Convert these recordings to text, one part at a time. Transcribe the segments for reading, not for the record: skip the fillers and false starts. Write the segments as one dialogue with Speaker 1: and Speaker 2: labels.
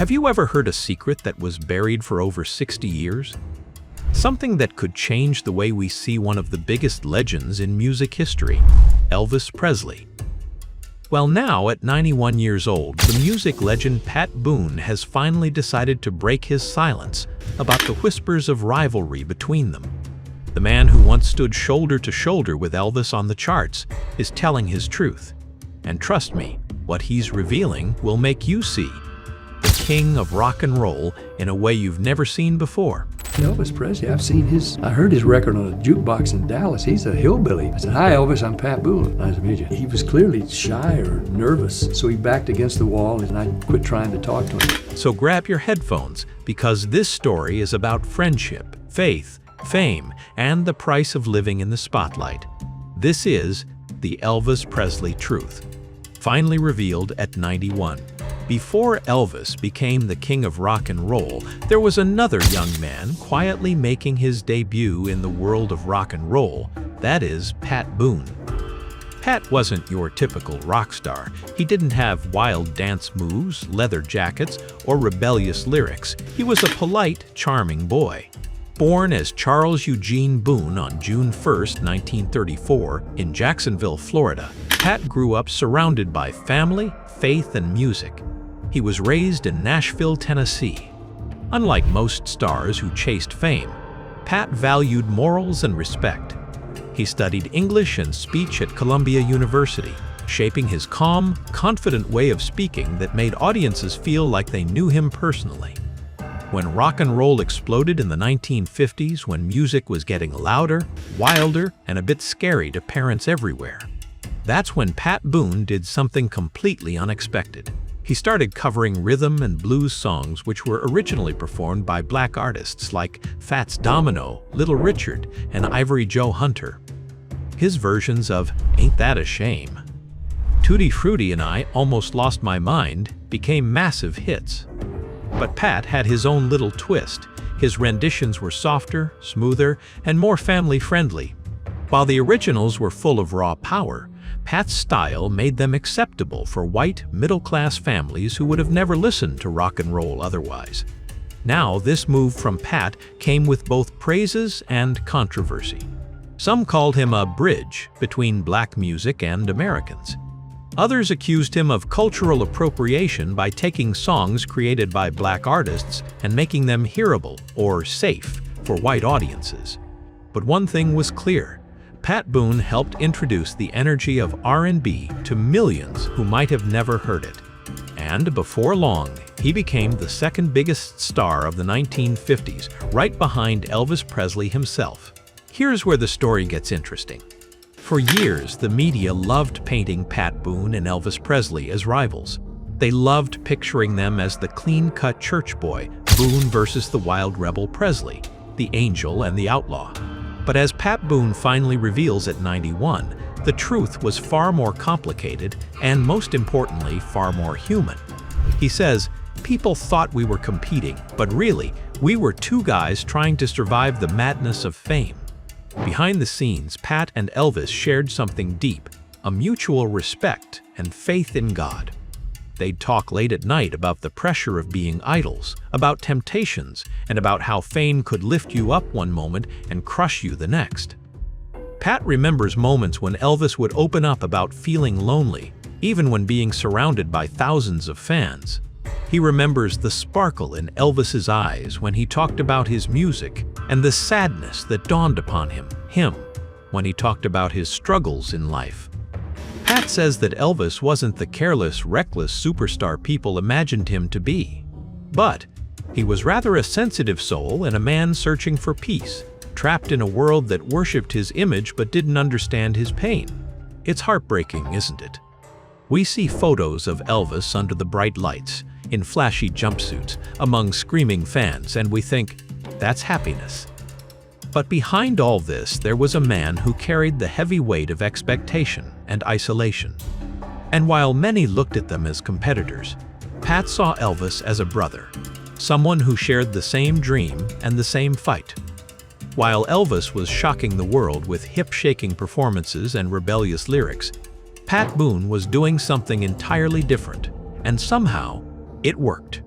Speaker 1: Have you ever heard a secret that was buried for over 60 years? Something that could change the way we see one of the biggest legends in music history, Elvis Presley. Well, now, at 91 years old, the music legend Pat Boone has finally decided to break his silence about the whispers of rivalry between them. The man who once stood shoulder to shoulder with Elvis on the charts is telling his truth. And trust me, what he's revealing will make you see the king of rock and roll in a way you've never seen before.
Speaker 2: Elvis Presley, I heard his record on a jukebox in Dallas. He's a hillbilly. I said, "Hi, Elvis, I'm Pat Boone. Nice to meet you." He was clearly shy or nervous, so he backed against the wall and I quit trying to talk to him.
Speaker 1: So grab your headphones, because this story is about friendship, faith, fame, and the price of living in the spotlight. This is the Elvis Presley truth, finally revealed at 91. Before Elvis became the king of rock and roll, there was another young man quietly making his debut in the world of rock and roll, that is, Pat Boone. Pat wasn't your typical rock star. He didn't have wild dance moves, leather jackets, or rebellious lyrics. He was a polite, charming boy. Born as Charles Eugene Boone on June 1, 1934, in Jacksonville, Florida, Pat grew up surrounded by family, faith, and music. He was raised in Nashville, Tennessee. Unlike most stars who chased fame, Pat valued morals and respect. He studied English and speech at Columbia University, shaping his calm, confident way of speaking that made audiences feel like they knew him personally. When rock and roll exploded in the 1950s, when music was getting louder, wilder, and a bit scary to parents everywhere, that's when Pat Boone did something completely unexpected. He started covering rhythm and blues songs which were originally performed by black artists like Fats Domino, Little Richard, and Ivory Joe Hunter. His versions of Ain't That a Shame, Tutti Frutti, and I Almost Lost My Mind became massive hits. But Pat had his own little twist. His renditions were softer, smoother, and more family-friendly. While the originals were full of raw power, Pat's style made them acceptable for white, middle-class families who would have never listened to rock and roll otherwise. Now, this move from Pat came with both praises and controversy. Some called him a bridge between black music and Americans. Others accused him of cultural appropriation by taking songs created by black artists and making them hearable or safe for white audiences. But one thing was clear. Pat Boone helped introduce the energy of R&B to millions who might have never heard it. And before long, he became the second biggest star of the 1950s, right behind Elvis Presley himself. Here's where the story gets interesting. For years, the media loved painting Pat Boone and Elvis Presley as rivals. They loved picturing them as the clean-cut church boy, Boone versus the wild rebel Presley, the angel and the outlaw. But as Pat Boone finally reveals at 91, the truth was far more complicated and, most importantly, far more human. He says, "People thought we were competing, but really, we were two guys trying to survive the madness of fame." Behind the scenes, Pat and Elvis shared something deep, a mutual respect and faith in God. They'd talk late at night about the pressure of being idols, about temptations, and about how fame could lift you up one moment and crush you the next. Pat remembers moments when Elvis would open up about feeling lonely, even when being surrounded by thousands of fans. He remembers the sparkle in Elvis's eyes when he talked about his music and the sadness that dawned upon him when he talked about his struggles in life. Pat says that Elvis wasn't the careless, reckless superstar people imagined him to be. But he was rather a sensitive soul and a man searching for peace, trapped in a world that worshipped his image but didn't understand his pain. It's heartbreaking, isn't it? We see photos of Elvis under the bright lights, in flashy jumpsuits, among screaming fans, and we think, that's happiness. But behind all this, there was a man who carried the heavy weight of expectation and isolation. And while many looked at them as competitors, Pat saw Elvis as a brother, someone who shared the same dream and the same fight. While Elvis was shocking the world with hip-shaking performances and rebellious lyrics, Pat Boone was doing something entirely different, and somehow, it worked.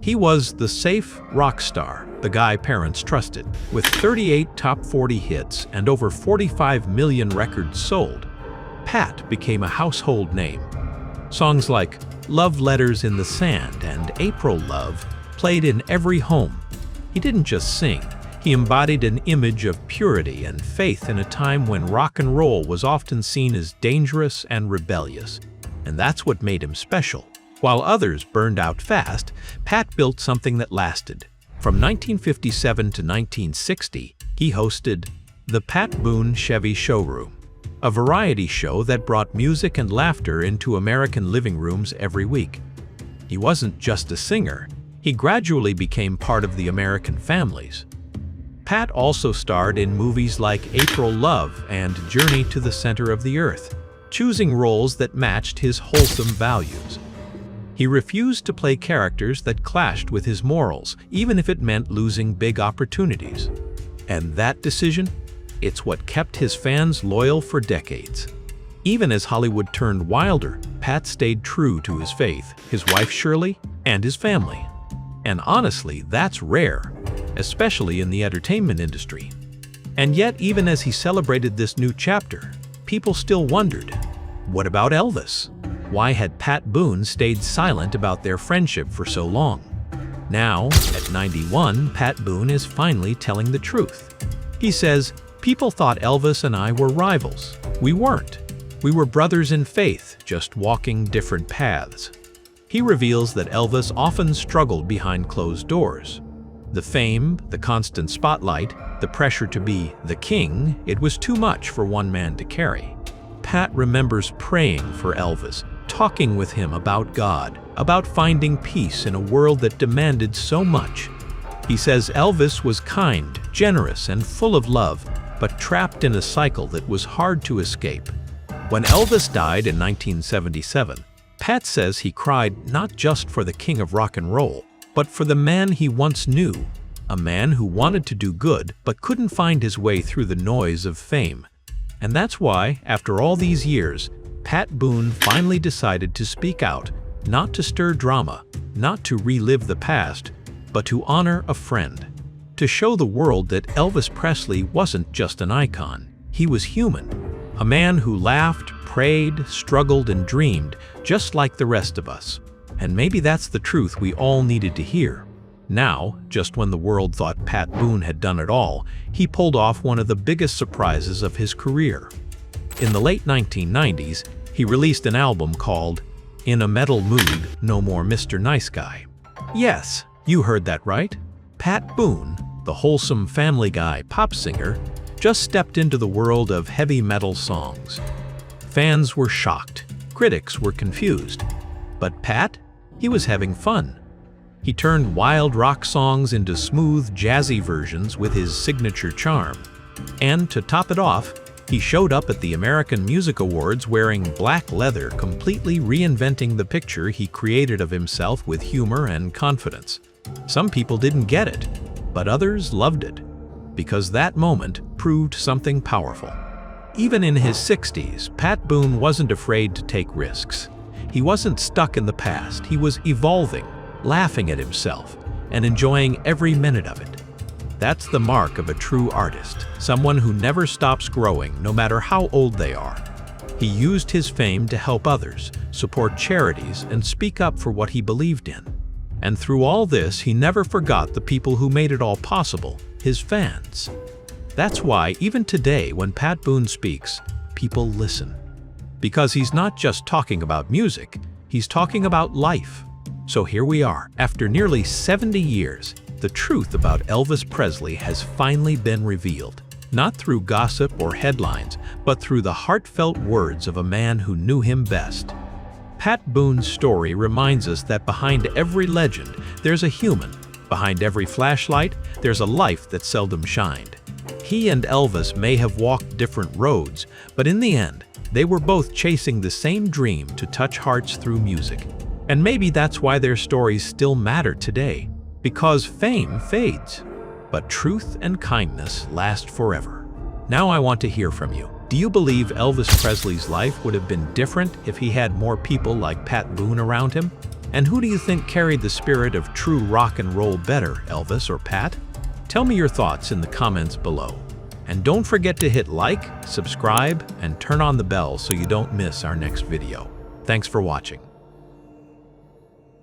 Speaker 1: He was the safe rock star, the guy parents trusted. With 38 top 40 hits and over 45 million records sold, Pat became a household name. Songs like Love Letters in the Sand and April Love played in every home. He didn't just sing, he embodied an image of purity and faith in a time when rock and roll was often seen as dangerous and rebellious. And that's what made him special. While others burned out fast, Pat built something that lasted. From 1957 to 1960, he hosted the Pat Boone Chevy Showroom, a variety show that brought music and laughter into American living rooms every week. He wasn't just a singer, he gradually became part of the American families. Pat also starred in movies like April Love and Journey to the Center of the Earth, choosing roles that matched his wholesome values. He refused to play characters that clashed with his morals, even if it meant losing big opportunities. And that decision? It's what kept his fans loyal for decades. Even as Hollywood turned wilder, Pat stayed true to his faith, his wife Shirley, and his family. And honestly, that's rare, especially in the entertainment industry. And yet, even as he celebrated this new chapter, people still wondered, what about Elvis? Why had Pat Boone stayed silent about their friendship for so long? Now, at 91, Pat Boone is finally telling the truth. He says, "People thought Elvis and I were rivals. We weren't. We were brothers in faith, just walking different paths." He reveals that Elvis often struggled behind closed doors. The fame, the constant spotlight, the pressure to be the king, it was too much for one man to carry. Pat remembers praying for Elvis, talking with him about God, about finding peace in a world that demanded so much. He says Elvis was kind, generous, and full of love, but trapped in a cycle that was hard to escape. When Elvis died in 1977, Pat says he cried not just for the king of rock and roll, but for the man he once knew, a man who wanted to do good but couldn't find his way through the noise of fame. And that's why, after all these years, Pat Boone finally decided to speak out, not to stir drama, not to relive the past, but to honor a friend, to show the world that Elvis Presley wasn't just an icon, he was human, a man who laughed, prayed, struggled, and dreamed, just like the rest of us. And maybe that's the truth we all needed to hear. Now, just when the world thought Pat Boone had done it all, he pulled off one of the biggest surprises of his career. In the late 1990s, he released an album called In a Metal Mood, No More Mr. Nice Guy. Yes, you heard that right. Pat Boone, the wholesome Family Guy pop singer, just stepped into the world of heavy metal songs. Fans were shocked, critics were confused. But Pat? He was having fun. He turned wild rock songs into smooth, jazzy versions with his signature charm. And to top it off, he showed up at the American Music Awards wearing black leather, completely reinventing the picture he created of himself with humor and confidence. Some people didn't get it, but others loved it, because that moment proved something powerful. Even in his 60s, Pat Boone wasn't afraid to take risks. He wasn't stuck in the past, he was evolving, laughing at himself, and enjoying every minute of it. That's the mark of a true artist, someone who never stops growing no matter how old they are. He used his fame to help others, support charities, and speak up for what he believed in. And through all this, he never forgot the people who made it all possible, his fans. That's why, even today, when Pat Boone speaks, people listen. Because he's not just talking about music, he's talking about life. So here we are, after nearly 70 years, the truth about Elvis Presley has finally been revealed. Not through gossip or headlines, but through the heartfelt words of a man who knew him best. Pat Boone's story reminds us that behind every legend, there's a human. Behind every flashlight, there's a life that seldom shined. He and Elvis may have walked different roads, but in the end, they were both chasing the same dream to touch hearts through music. And maybe that's why their stories still matter today, because fame fades, but truth and kindness last forever. Now I want to hear from you. Do you believe Elvis Presley's life would have been different if he had more people like Pat Boone around him? And who do you think carried the spirit of true rock and roll better, Elvis or Pat? Tell me your thoughts in the comments below. And don't forget to hit like, subscribe, and turn on the bell so you don't miss our next video. Thanks for watching.